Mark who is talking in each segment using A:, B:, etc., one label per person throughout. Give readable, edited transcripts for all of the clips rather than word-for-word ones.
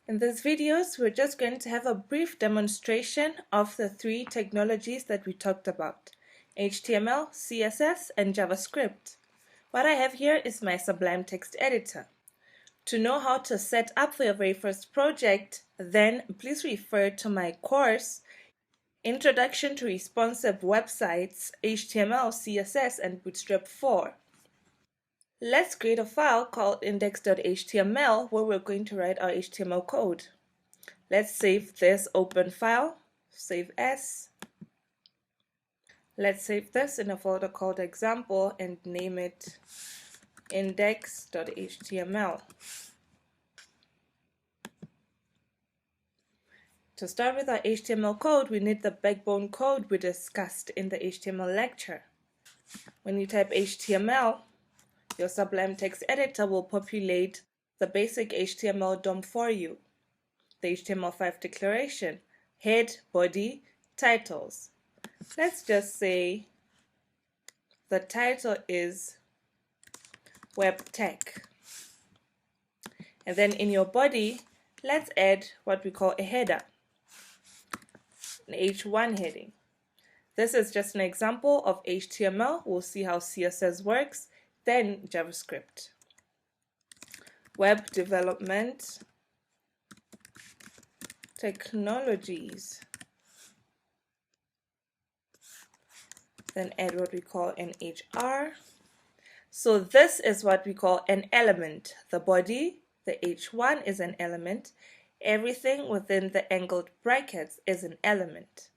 A: In these videos, we're just going to have a brief demonstration of the three technologies that we talked about: HTML, CSS, and JavaScript. What I have here is my Sublime text editor. To know how to set up for your very first project, then please refer to my course, Introduction to Responsive Websites, HTML, CSS, and Bootstrap 4. Let's create a file called index.html where we're going to write our HTML code. Let's save this open file, save as. Let's save this in a folder called example and name it index.html. To start with our HTML code, we need the backbone code we discussed in the HTML lecture. When you type HTML, your Sublime text editor will populate the basic HTML DOM for you. The HTML5 declaration, head, body, titles. Let's just say the title is web tech. And then in your body, let's add what we call a header, an H1 heading. This is just an example of HTML. We'll see how CSS works, then JavaScript. Web development technologies. Then add what we call an HR. So this is what we call an element. The body, the H1 is an element. Everything within the angled brackets is an element,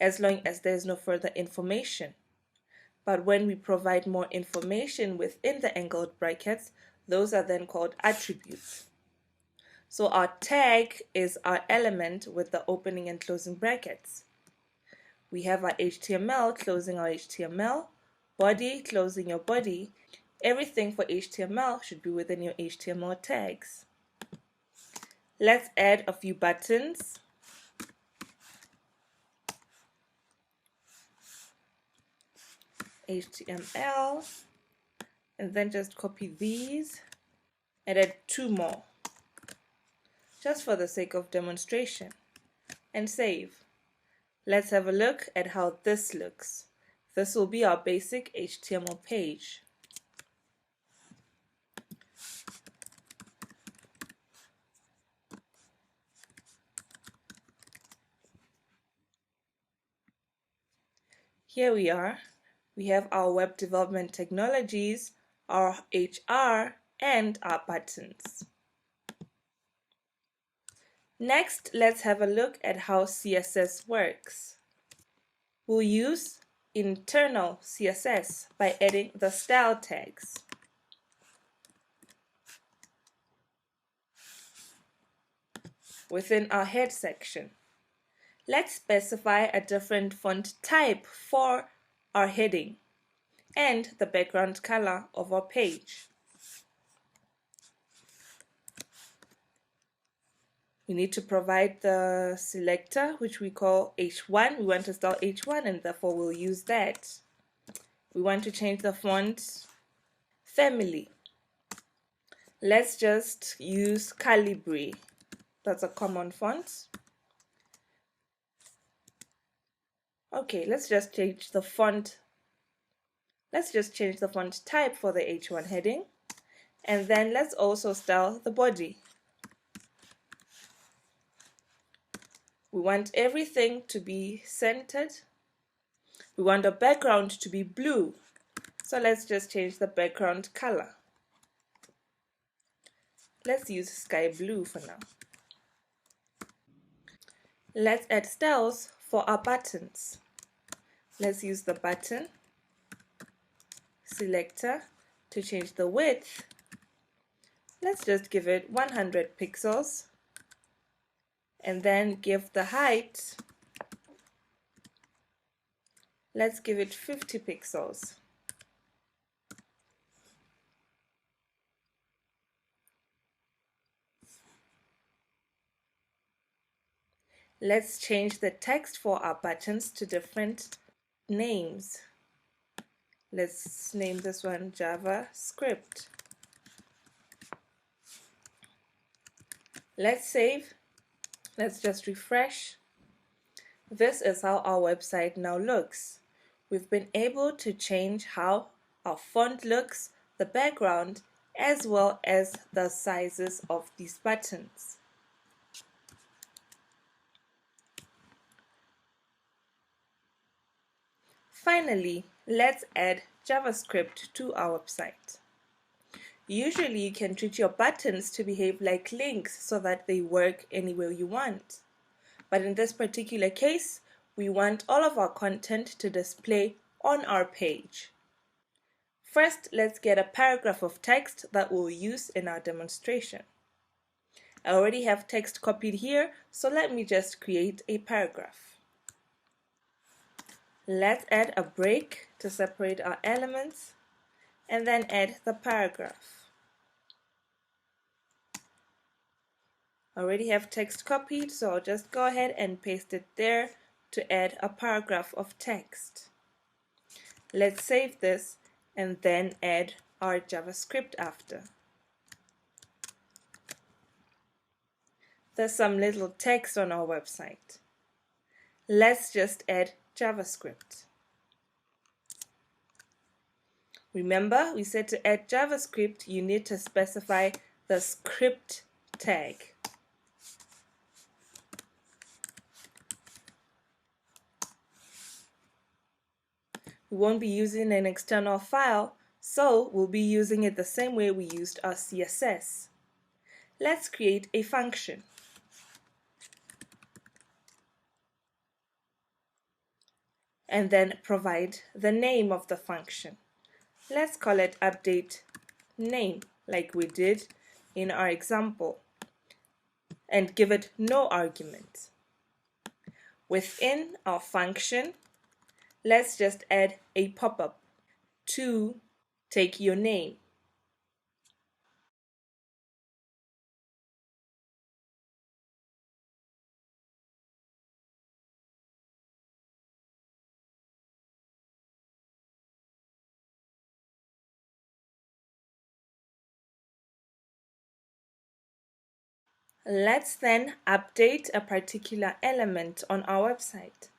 A: as long as there's no further information. But when we provide more information within the angled brackets, those are then called attributes. So our tag is our element with the opening and closing brackets. We have our HTML closing our HTML, body closing your body. Everything for HTML should be within your HTML tags. Let's add a few buttons. HTML, and then just copy these and add two more, just for the sake of demonstration, and save. Let's have a look at how this looks. This will be our basic HTML page. Here we are. We have our web development technologies, our HR, and our buttons. Next, let's have a look at how CSS works. We'll use internal CSS by adding the style tags. Within our head section, let's specify a different font type for our heading and the background color of our page. We need to provide the selector, which we call H1. We want to style H1 and therefore we'll use that. We want to change the font family. Let's just use Calibri. That's a common font. Okay, let's just change the font. Let's just change the font type for the H1 heading. And then let's also style the body. We want everything to be centered. We want the background to be blue. So let's just change the background color. Let's use sky blue for now. Let's add styles for our buttons. Let's use the button selector to change the width. Let's just give it 100 pixels and then give the height. Let's give it 50 pixels. Let's change the text for our buttons to different names. Let's name this one JavaScript. Let's save. Let's just refresh. This is how our website now looks. We've been able to change how our font looks, the background, as well as the sizes of these buttons. Finally, let's add JavaScript to our website. Usually you can treat your buttons to behave like links so that they work anywhere you want. But in this particular case, we want all of our content to display on our page. First, let's get a paragraph of text that we'll use in our demonstration. I already have text copied here, so let me just create a paragraph. Let's add a break to separate our elements, and then add the paragraph. I already have text copied, so I'll just go ahead and paste it there to add a paragraph of text. Let's save this and then add our JavaScript after. There's some little text on our website. Let's just add JavaScript. Remember, we said to add JavaScript, you need to specify the script tag. We won't be using an external file, so we'll be using it the same way we used our CSS. Let's create a function. And then provide the name of the function. Let's call it update name, like we did in our example, and give it no argument. Within our function, let's just add a pop-up to take your name. Let's then update a particular element on our website.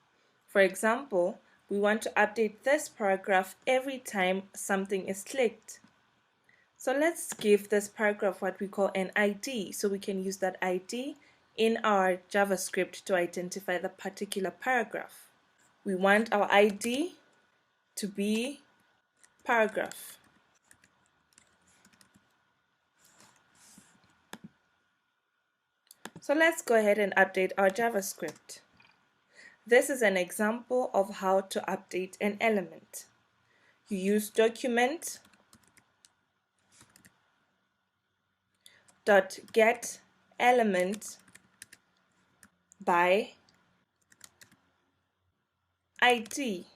A: For example, we want to update this paragraph every time something is clicked. So let's give this paragraph what we call an ID, so we can use that ID in our JavaScript to identify the particular paragraph. We want our ID to be paragraph. So let's go ahead and update our JavaScript. This is an example of how to update an element. You use document .get element by ID.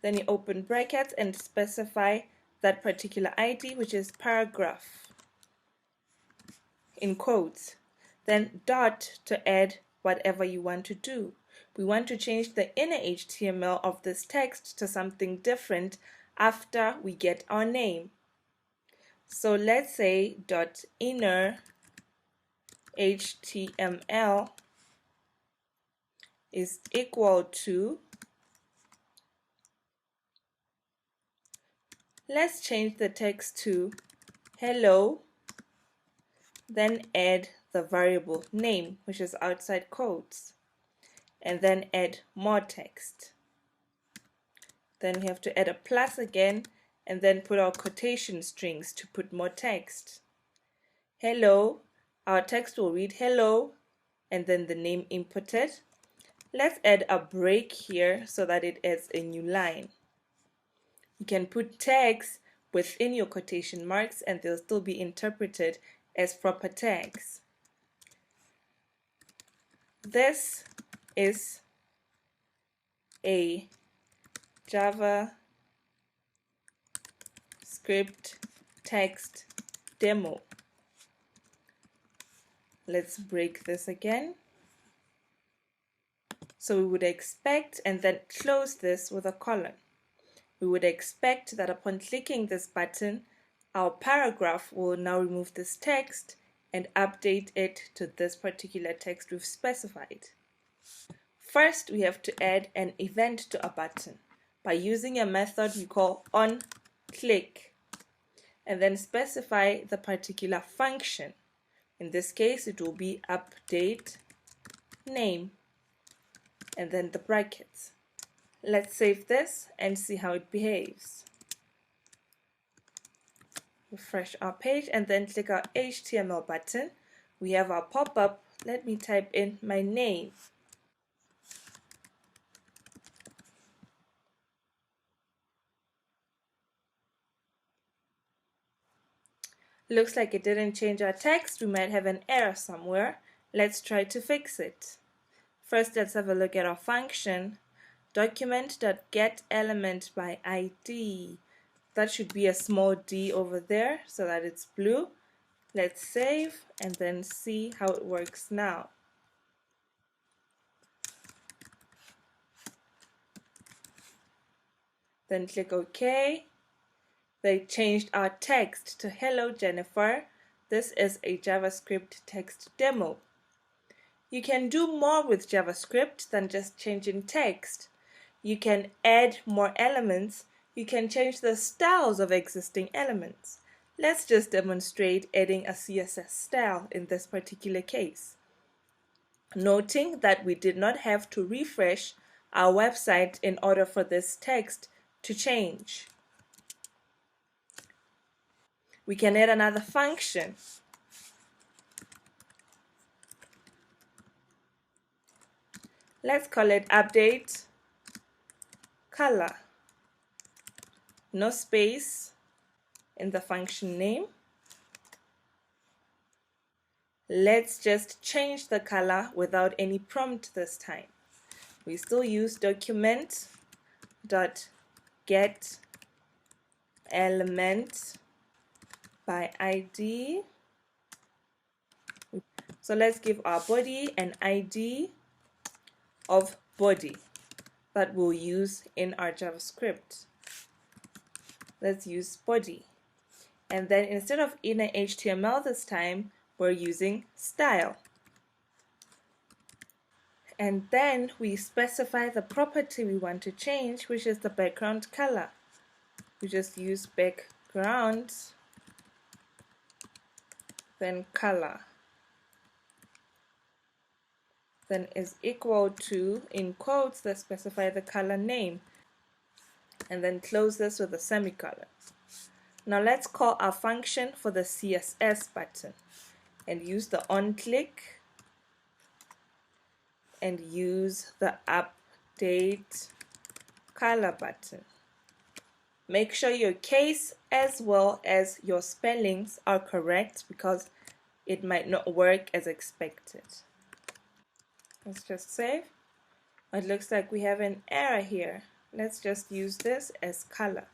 A: Then you open brackets and specify that particular ID, which is paragraph in quotes. Then dot to add whatever you want to do. We want to change the inner HTML of this text to something different after we get our name. So let's say dot inner HTML is equal to, let's change the text to hello, then add the variable name, which is outside quotes, and then add more text. Then we have to add a plus again, and then put our quotation strings to put more text. Hello, our text will read hello, and then the name inputted. Let's add a break here so that it adds a new line. You can put tags within your quotation marks and they'll still be interpreted as proper tags. This is a JavaScript text demo. Let's break this again. So we would expect, and then close this with a colon. We would expect that upon clicking this button, our paragraph will now remove this text and update it to this particular text we've specified. First, we have to add an event to a button by using a method we call onClick, and then specify the particular function. In this case, it will be update name and then the brackets. Let's save this and see how it behaves. Refresh our page and then click our HTML button. We have our pop-up. Let me type in my name. Looks like it didn't change our text. We might have an error somewhere. Let's try to fix it. First, let's have a look at our function. Document.getElement by ID. That should be a small d over there so that it's blue. Let's save and then see how it works now. Then click OK. They changed our text to Hello Jennifer. This is a JavaScript text demo. You can do more with JavaScript than just changing text. You can add more elements. You can change the styles of existing elements. Let's just demonstrate adding a CSS style in this particular case. Noting that we did not have to refresh our website in order for this text to change. We can add another function. Let's call it update color. No space in the function name. Let's just change the color without any prompt this time. We still use document.getElement by ID. So let's give our body an ID of body that we'll use in our JavaScript. Let's use body. And then instead of inner HTML this time, we're using style. And then we specify the property we want to change, which is the background color. We just use background, then color, then is equal to, in quotes, let's specify the color name, and then close this with a semicolon. Now let's call our function for the CSS button and use the onClick and use the update color button. Make sure your case as well as your spellings are correct because it might not work as expected. Let's just save. It looks like we have an error here. Let's just use this as color.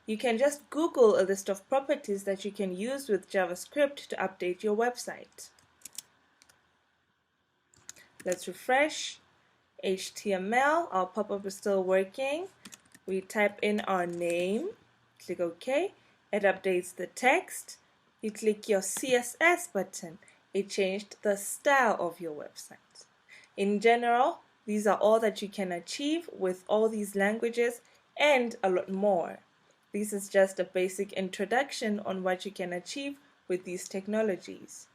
A: You can just Google a list of properties that you can use with JavaScript to update your website. Let's refresh. HTML, our pop-up is still working. We type in our name, click OK. It updates the text. You click your CSS button. It changed the style of your website. In general, these are all that you can achieve with all these languages and a lot more. This is just a basic introduction on what you can achieve with these technologies.